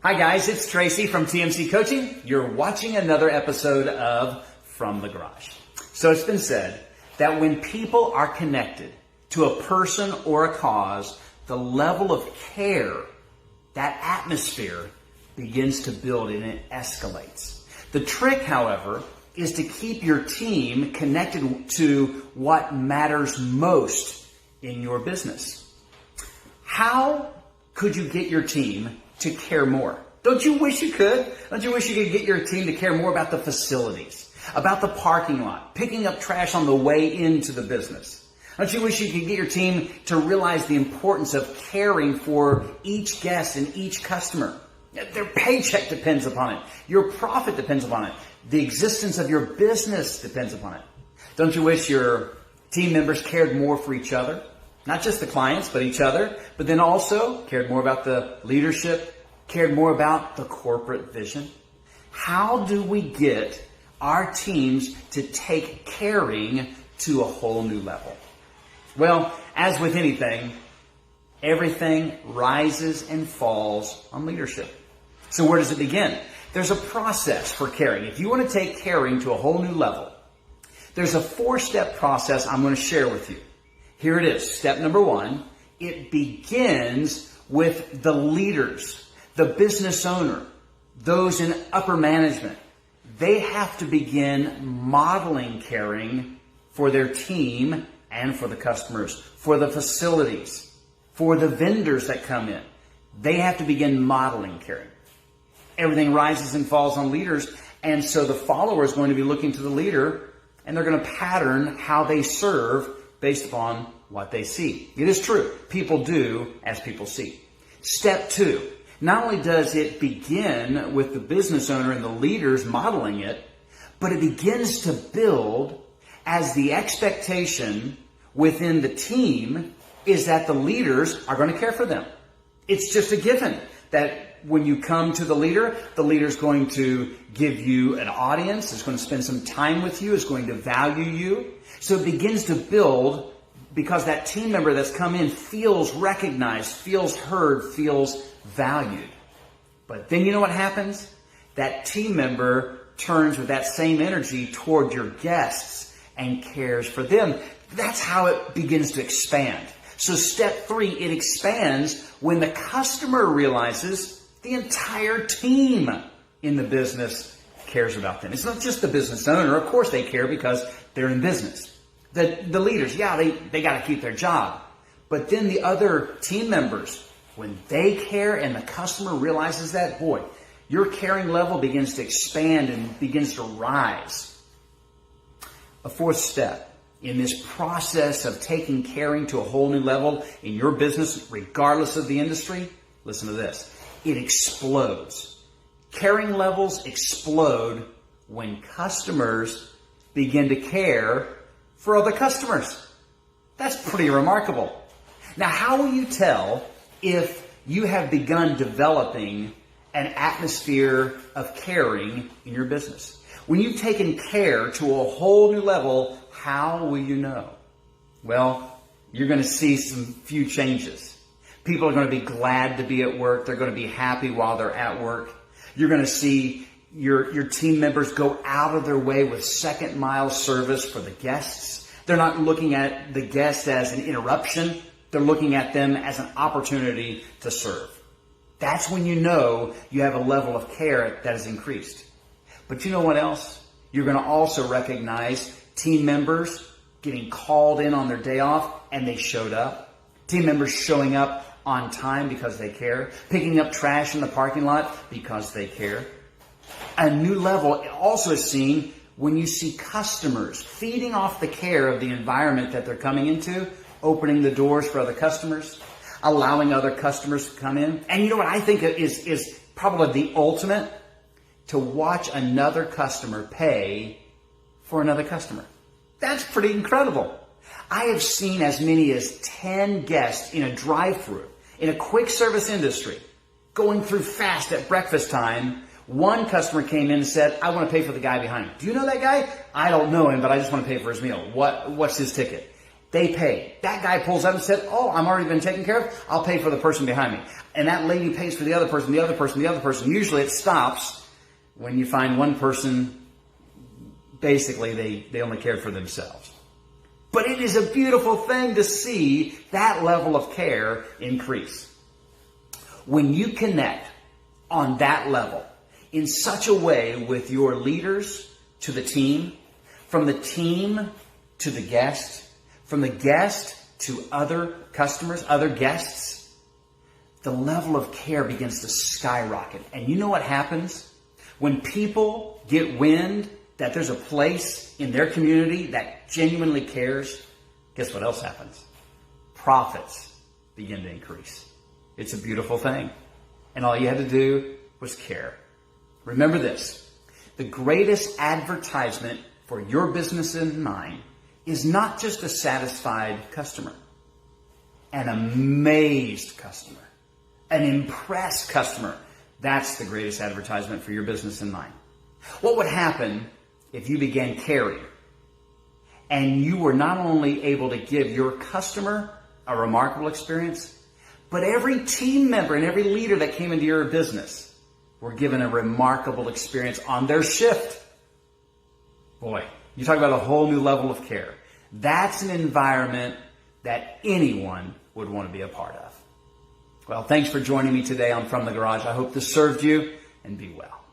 Hi guys, it's Tracy from TMC Coaching. You're watching another episode of From the Garage. So it's been said that when people are connected to a person or a cause, the level of care, that atmosphere begins to build and it escalates. The trick, however, is to keep your team connected to what matters most in your business. How could you get your team to care more? Don't you wish you could? Don't you wish you could get your team to care more about the facilities, about the parking lot, picking up trash on the way into the business? Don't you wish you could get your team to realize the importance of caring for each guest and each customer? Their paycheck depends upon it. Your profit depends upon it. The existence of your business depends upon it. Don't you wish your team members cared more for each other? Not just the clients, but each other, but then also cared more about the leadership, cared more about the corporate vision. How do we get our teams to take caring to a whole new level? Well, as with anything, everything rises and falls on leadership. So where does it begin? There's a process for caring. If you want to take caring to a whole new level, there's a 4-step process I'm going to share with you. Here it is. Step number 1, it begins with the leaders, the business owner, those in upper management. They have to begin modeling caring for their team and for the customers, for the facilities, for the vendors that come in. They have to begin modeling caring. Everything rises and falls on leaders, and so the follower is going to be looking to the leader, and they're going to pattern how they serve based upon what they see. It is true. People do as people see. Step 2, not only does it begin with the business owner and the leaders modeling it, but it begins to build as the expectation within the team is that the leaders are going to care for them. It's just a given that when you come to the leader's going to give you an audience, is going to spend some time with you, is going to value you. So it begins to build because that team member that's come in feels recognized, feels heard, feels valued. But then you know what happens? That team member turns with that same energy toward your guests and cares for them. That's how it begins to expand. So step 3, it expands when the customer realizes the entire team in the business cares about them. It's not just the business owner. Of course they care because they're in business. The leaders, they got to keep their job. But then the other team members, when they care and the customer realizes that, boy, your caring level begins to expand and begins to rise. A 4th step in this process of taking caring to a whole new level in your business, regardless of the industry, listen to this. It explodes. Caring levels explode when customers begin to care for other customers. That's pretty remarkable. Now, how will you tell if you have begun developing an atmosphere of caring in your business? When you've taken care to a whole new level, how will you know? Well, you're going to see some few changes. People are going to be glad to be at work. They're going to be happy while they're at work. You're going to see your team members go out of their way with second mile service for the guests. They're not looking at the guests as an interruption. They're looking at them as an opportunity to serve. That's when you know you have a level of care that has increased. But you know what else? You're going to also recognize team members getting called in on their day off and they showed up. Team members showing up on time because they care. Picking up trash in the parking lot because they care. A new level also is seen when you see customers feeding off the care of the environment that they're coming into, opening the doors for other customers, allowing other customers to come in. And you know what I think is probably the ultimate? To watch another customer pay for another customer. That's pretty incredible. I have seen as many as 10 guests in a drive-thru, in a quick service industry, going through fast at breakfast time. One customer came in and said, I want to pay for the guy behind me. Do you know that guy? I don't know him, but I just want to pay for his meal. What's his ticket? They pay. That guy pulls up and said, oh, I'm already been taken care of. I'll pay for the person behind me. And that lady pays for the other person, the other person, the other person. Usually it stops when you find one person, basically they only cared for themselves. But it is a beautiful thing to see that level of care increase. When you connect on that level in such a way with your leaders to the team, from the team to the guest, from the guest to other customers, other guests, the level of care begins to skyrocket. And you know what happens? When people get wind that there's a place in their community that genuinely cares, guess what else happens? Profits begin to increase. It's a beautiful thing. And all you had to do was care. Remember this. The greatest advertisement for your business and mine is not just a satisfied customer, an amazed customer, an impressed customer. That's the greatest advertisement for your business and mine. What would happen if you began caring and you were not only able to give your customer a remarkable experience, but every team member and every leader that came into your business were given a remarkable experience on their shift? Boy, you talk about a whole new level of care. That's an environment that anyone would want to be a part of. Well, thanks for joining me today on From the Garage. I hope this served you, and be well.